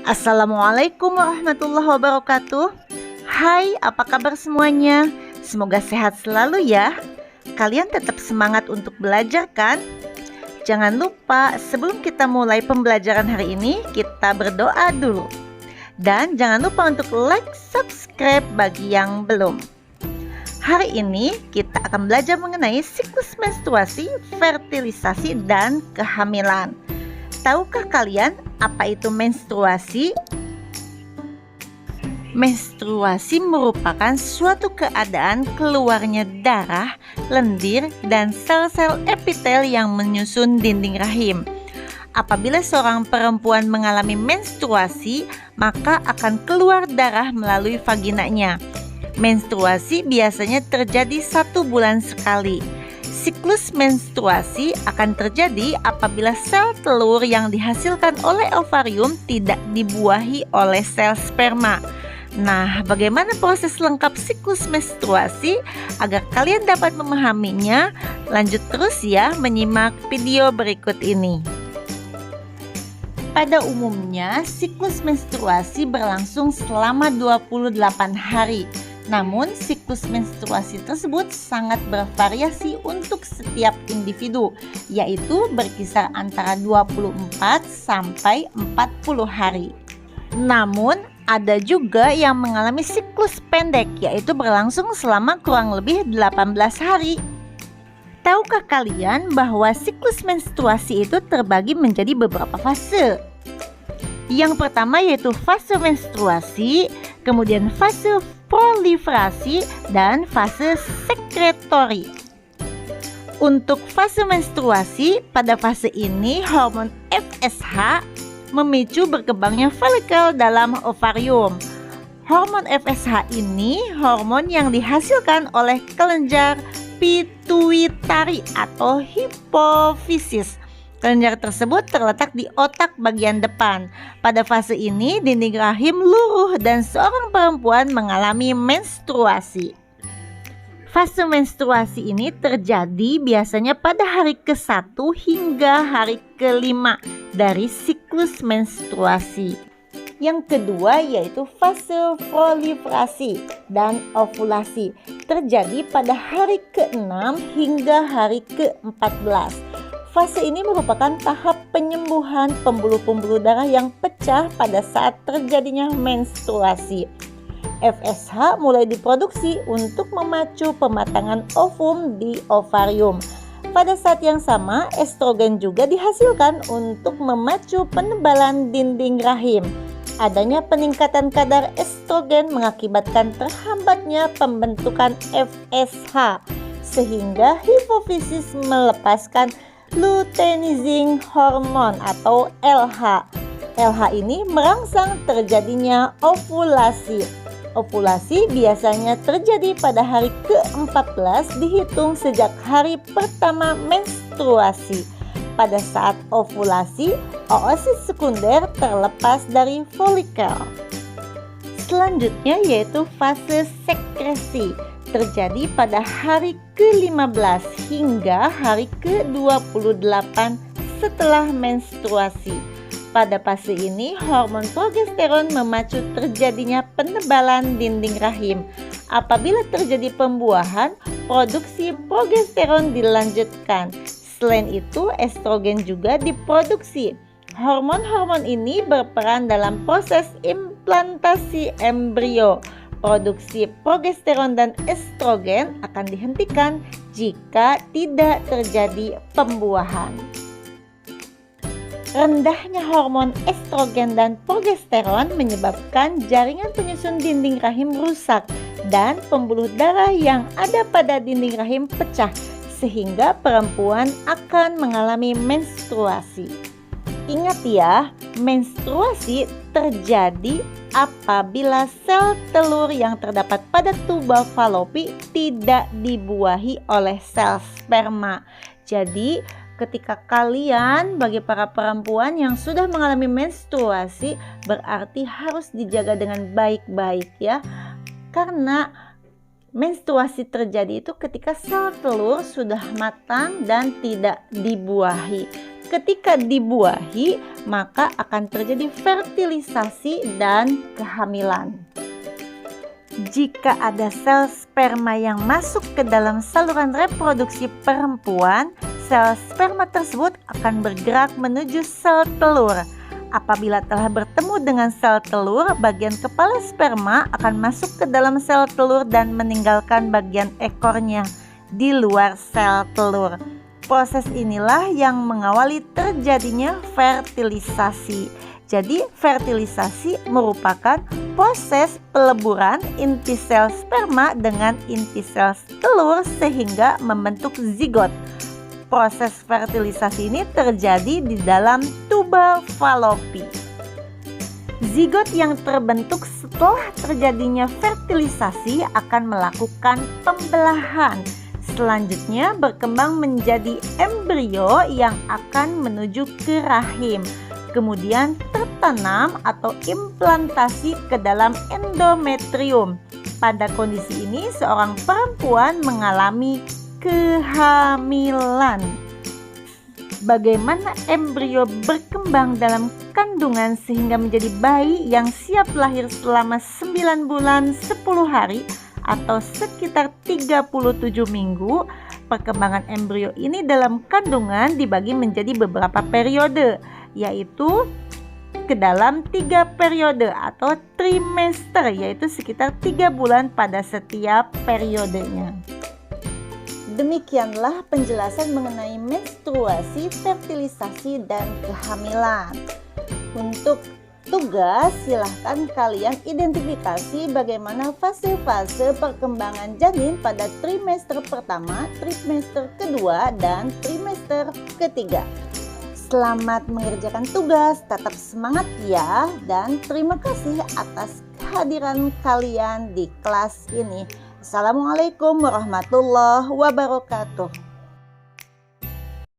Assalamualaikum warahmatullahi wabarakatuh. Hai, apa kabar semuanya? Semoga sehat selalu ya. Kalian tetap semangat untuk belajar kan? Jangan lupa sebelum kita mulai pembelajaran hari ini, kita berdoa dulu. Dan jangan lupa untuk like, subscribe bagi yang belum. Hari ini kita akan belajar mengenai siklus menstruasi, fertilisasi, dan kehamilan. Tahukah kalian apa itu menstruasi? Menstruasi merupakan suatu keadaan keluarnya darah, lendir, dan sel-sel epitel yang menyusun dinding rahim. Apabila seorang perempuan mengalami menstruasi, maka akan keluar darah melalui vaginanya. Menstruasi biasanya terjadi 1 bulan sekali. Siklus menstruasi akan terjadi apabila sel telur yang dihasilkan oleh ovarium tidak dibuahi oleh sel sperma. Nah, bagaimana proses lengkap siklus menstruasi? Agar kalian dapat memahaminya, lanjut terus ya menyimak video berikut ini. Pada umumnya, siklus menstruasi berlangsung selama 28 hari. Namun, siklus menstruasi tersebut sangat bervariasi untuk setiap individu, yaitu berkisar antara 24 sampai 40 hari. Namun, ada juga yang mengalami siklus pendek, yaitu berlangsung selama kurang lebih 18 hari. Tahukah kalian bahwa siklus menstruasi itu terbagi menjadi beberapa fase? Yang pertama yaitu fase menstruasi, kemudian fase proliferasi, dan fase sekretori. Untuk fase menstruasi, pada fase ini hormon FSH memicu berkembangnya folikel dalam ovarium. Hormon FSH ini hormon yang dihasilkan oleh kelenjar pituitari atau hipofisis. Kelenjar tersebut terletak di otak bagian depan. Pada fase ini, dinding rahim luruh dan seorang perempuan mengalami menstruasi. Fase menstruasi ini terjadi biasanya pada hari ke-1 hingga hari ke-5 dari siklus menstruasi. Yang kedua yaitu fase proliferasi dan ovulasi, terjadi pada hari ke-6 hingga hari ke-14. Fase ini merupakan tahap penyembuhan pembuluh-pembuluh darah yang pecah pada saat terjadinya menstruasi. FSH mulai diproduksi untuk memacu pematangan ovum di ovarium. Pada saat yang sama, estrogen juga dihasilkan untuk memacu penebalan dinding rahim. Adanya peningkatan kadar estrogen mengakibatkan terhambatnya pembentukan FSH, sehingga hipofisis melepaskan luteinizing hormone atau LH. LH ini merangsang terjadinya ovulasi. Ovulasi biasanya terjadi pada hari ke-14 dihitung sejak hari pertama menstruasi. Pada saat ovulasi, oosit sekunder terlepas dari folikel. Selanjutnya yaitu fase sekresi, terjadi pada hari ke-15 hingga hari ke-28 setelah menstruasi. Pada fase ini, hormon progesteron memacu terjadinya penebalan dinding rahim. Apabila terjadi pembuahan, produksi progesteron dilanjutkan. Selain itu, estrogen juga diproduksi. Hormon-hormon ini berperan dalam proses implantasi embrio. Produksi progesteron dan estrogen akan dihentikan jika tidak terjadi pembuahan. Rendahnya hormon estrogen dan progesteron menyebabkan jaringan penyusun dinding rahim rusak dan pembuluh darah yang ada pada dinding rahim pecah, sehingga perempuan akan mengalami menstruasi. Ingat ya, menstruasi terjadi apabila sel telur yang terdapat pada tuba falopi tidak dibuahi oleh sel sperma. Jadi, ketika kalian bagi para perempuan yang sudah mengalami menstruasi, berarti harus dijaga dengan baik-baik ya. Karena menstruasi terjadi itu ketika sel telur sudah matang dan tidak dibuahi. Ketika dibuahi, maka akan terjadi fertilisasi dan kehamilan. Jika ada sel sperma yang masuk ke dalam saluran reproduksi perempuan, sel sperma tersebut akan bergerak menuju sel telur. Apabila telah bertemu dengan sel telur, bagian kepala sperma akan masuk ke dalam sel telur dan meninggalkan bagian ekornya di luar sel telur. Proses inilah yang mengawali terjadinya fertilisasi. Jadi, fertilisasi merupakan proses peleburan inti sel sperma dengan inti sel telur sehingga membentuk zigot. Proses fertilisasi ini terjadi di dalam tuba falopi. Zigot yang terbentuk setelah terjadinya fertilisasi akan melakukan pembelahan. Selanjutnya berkembang menjadi embrio yang akan menuju ke rahim. Kemudian tertanam atau implantasi ke dalam endometrium. Pada kondisi ini seorang perempuan mengalami kehamilan. Bagaimana embrio berkembang dalam kandungan sehingga menjadi bayi yang siap lahir selama 9 bulan 10 hari atau sekitar 37 minggu. Perkembangan embrio ini dalam kandungan dibagi menjadi beberapa periode, yaitu ke dalam 3 periode atau trimester, yaitu sekitar 3 bulan pada setiap periodenya. Demikianlah penjelasan mengenai menstruasi, fertilisasi, dan kehamilan. Untuk tugas, silahkan kalian identifikasi bagaimana fase-fase perkembangan janin pada trimester pertama, trimester kedua, dan trimester ketiga. Selamat mengerjakan tugas, tetap semangat ya, dan terima kasih atas kehadiran kalian di kelas ini. Assalamualaikum warahmatullahi wabarakatuh.